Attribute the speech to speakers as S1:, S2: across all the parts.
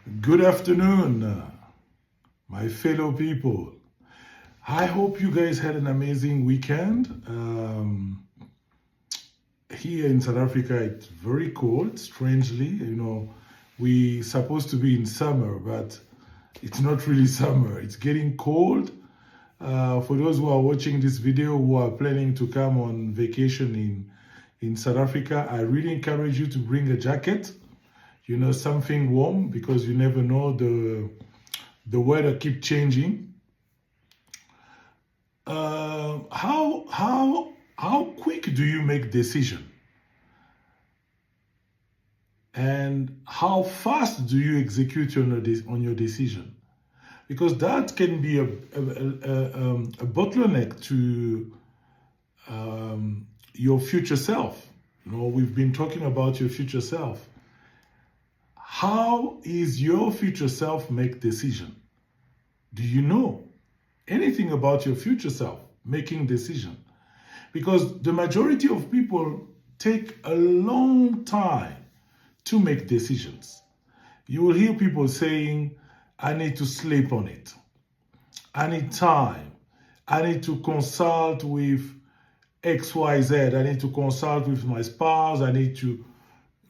S1: Good afternoon, my fellow people. I hope you guys had an amazing weekend. Here in South Africa, it's very cold, strangely. We supposed to be in summer, but it's not really summer. It's getting cold. For those who are watching this video who are planning to come on vacation in South Africa, I really encourage you to bring a jacket, something warm, because you never know, the weather keep changing. How quick do you make decision? And how fast do you execute on your decision? Because that can be a bottleneck to your future self. We've been talking about your future self. How is your future self make decision? Do you know anything about your future self making decision? Because the majority of people take a long time to make decisions. You will hear people saying, I need to sleep on it. I need time. I need to consult with XYZ. I need to consult with my spouse. I need to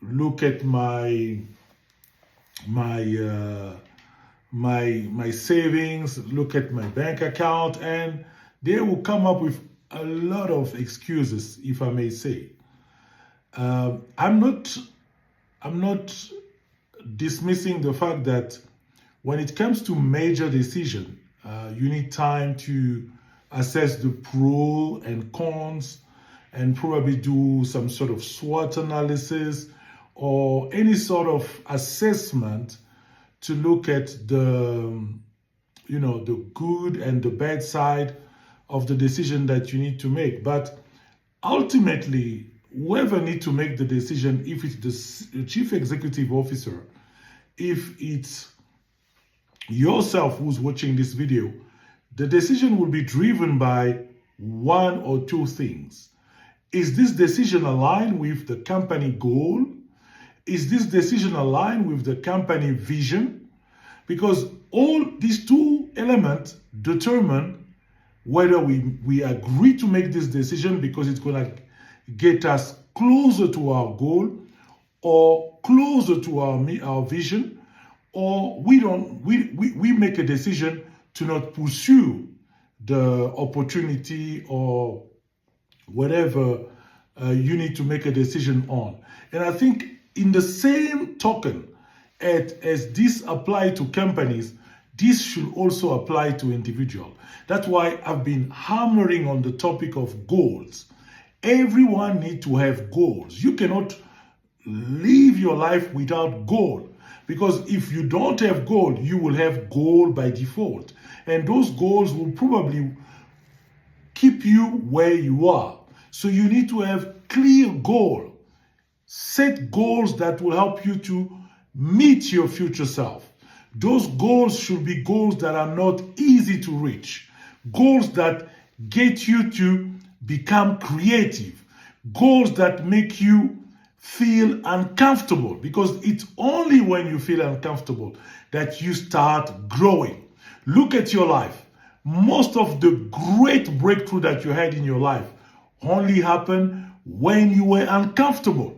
S1: look at my savings, look at my bank account, and they will come up with a lot of excuses, if I may say. I'm not dismissing the fact that when it comes to major decision, you need time to assess the pros and cons and probably do some sort of SWOT analysis or any sort of assessment to look at the good and the bad side of the decision that you need to make. But ultimately, whoever needs to make the decision, if it's the chief executive officer, if it's yourself who's watching this video, the decision will be driven by one or two things. Is this decision aligned with the company goal? Is this decision aligned with the company vision? Because all these two elements determine whether we agree to make this decision because it's going to get us closer to our goal or closer to our vision, or we make a decision to not pursue the opportunity or whatever you need to make a decision on. And I think in the same token, as this apply to companies, this should also apply to individuals. That's why I've been hammering on the topic of goals. Everyone needs to have goals. You cannot live your life without goal, because if you don't have goal, you will have goal by default. And those goals will probably keep you where you are. So you need to have clear goal. Set goals that will help you to meet your future self. Those goals should be goals that are not easy to reach. Goals that get you to become creative. Goals that make you feel uncomfortable, because it's only when you feel uncomfortable that you start growing. Look at your life. Most of the great breakthrough that you had in your life only happened when you were uncomfortable.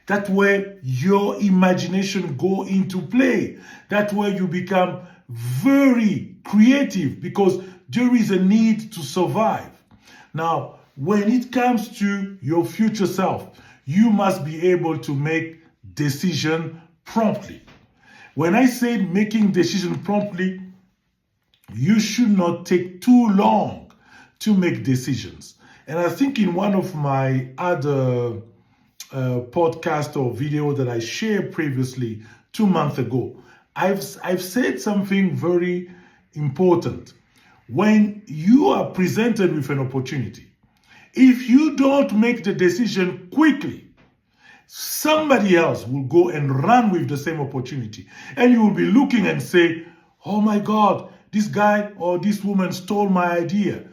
S1: That's where your imagination go into play. That's where you become very creative, because there is a need to survive. Now, when it comes to your future self, you must be able to make decision promptly. When I say making decision promptly, you should not take too long to make decisions. And I think in one of my other podcast or video that I shared previously 2 months ago, I've said something very important. When you are presented with an opportunity, if you don't make the decision quickly, somebody else will go and run with the same opportunity. And you will be looking and say, oh my God, this guy or this woman stole my idea.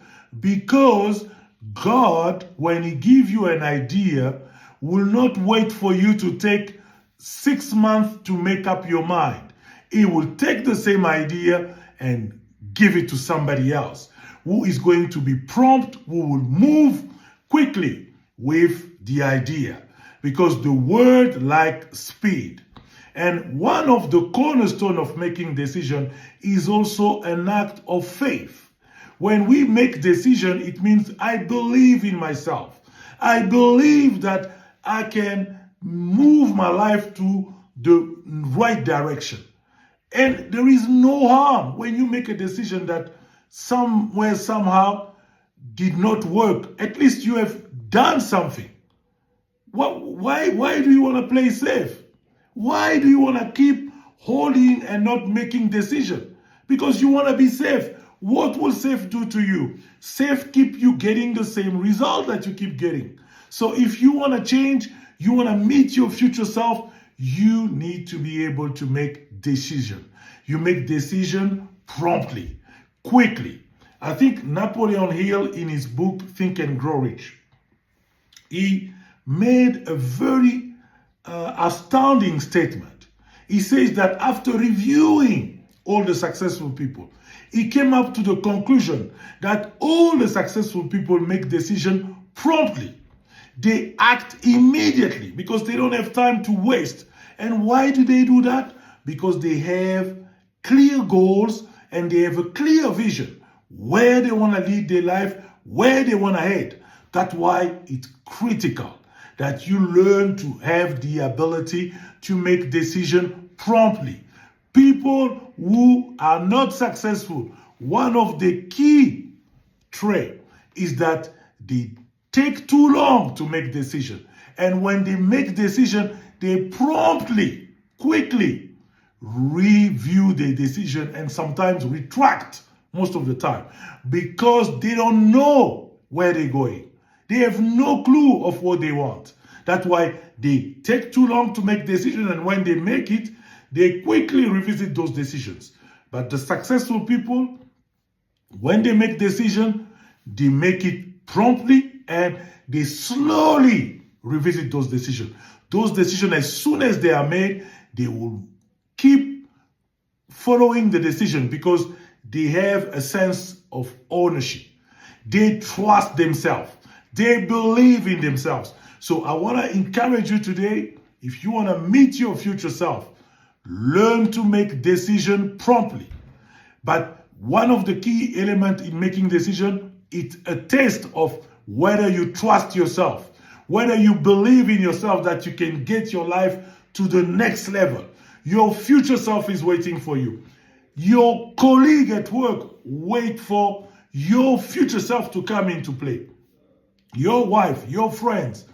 S1: Because God, when He gives you an idea, will not wait for you to take 6 months to make up your mind. He will take the same idea and give it to somebody else who is going to be prompt, who will move quickly with the idea, because the word likes speed. And one of the cornerstones of making decision is also an act of faith. When we make decision, it means I believe in myself. I believe that I can move my life to the right direction. And there is no harm when you make a decision that somewhere, somehow did not work. At least you have done something. Why do you want to play safe? Why do you want to keep holding and not making decisions? Because you want to be safe. What will safe do to you? Safe keep you getting the same result that you keep getting. So if you want to change, you want to meet your future self, you need to be able to make decision. You make decision promptly, quickly. I think Napoleon Hill, in his book Think and Grow Rich, he made a very astounding statement. He says that after reviewing all the successful people, he came up to the conclusion that all the successful people make decisions promptly. They act immediately because they don't have time to waste. And why do they do that? Because they have clear goals and they have a clear vision where they want to lead their life, where they want to head. That's why it's critical that you learn to have the ability to make decisions promptly. People who are not successful, one of the key traits is that they take too long to make decisions. And when they make decisions, they promptly, quickly review the decision and sometimes retract most of the time because they don't know where they're going. They have no clue of what they want. That's why they take too long to make decisions, and when they make it, they quickly revisit those decisions. But the successful people, when they make decisions, they make it promptly and they slowly revisit those decisions. Those decisions, as soon as they are made, they will keep following the decision because they have a sense of ownership. They trust themselves. They believe in themselves. So I want to encourage you today, if you want to meet your future self, learn to make decisions promptly. But one of the key elements in making decisions, it's a test of whether you trust yourself, whether you believe in yourself that you can get your life to the next level. Your future self is waiting for you. Your colleague at work wait for your future self to come into play. Your wife, your friends,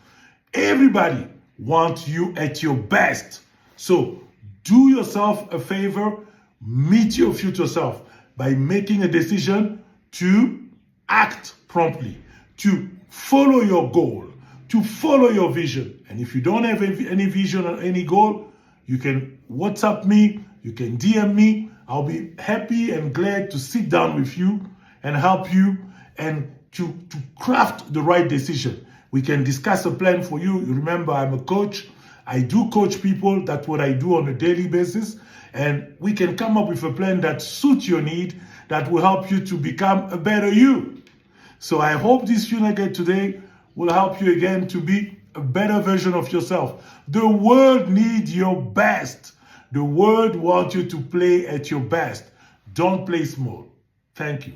S1: everybody wants you at your best. So do yourself a favor, meet your future self by making a decision to act promptly, to follow your goal, to follow your vision. And if you don't have any vision or any goal, you can WhatsApp me, you can DM me. I'll be happy and glad to sit down with you and help you and to craft the right decision. We can discuss a plan for you. You remember, I'm a coach. I do coach people. That's what I do on a daily basis. And we can come up with a plan that suits your need, that will help you to become a better you. So I hope this nugget today will help you again to be a better version of yourself. The world needs your best. The world wants you to play at your best. Don't play small. Thank you.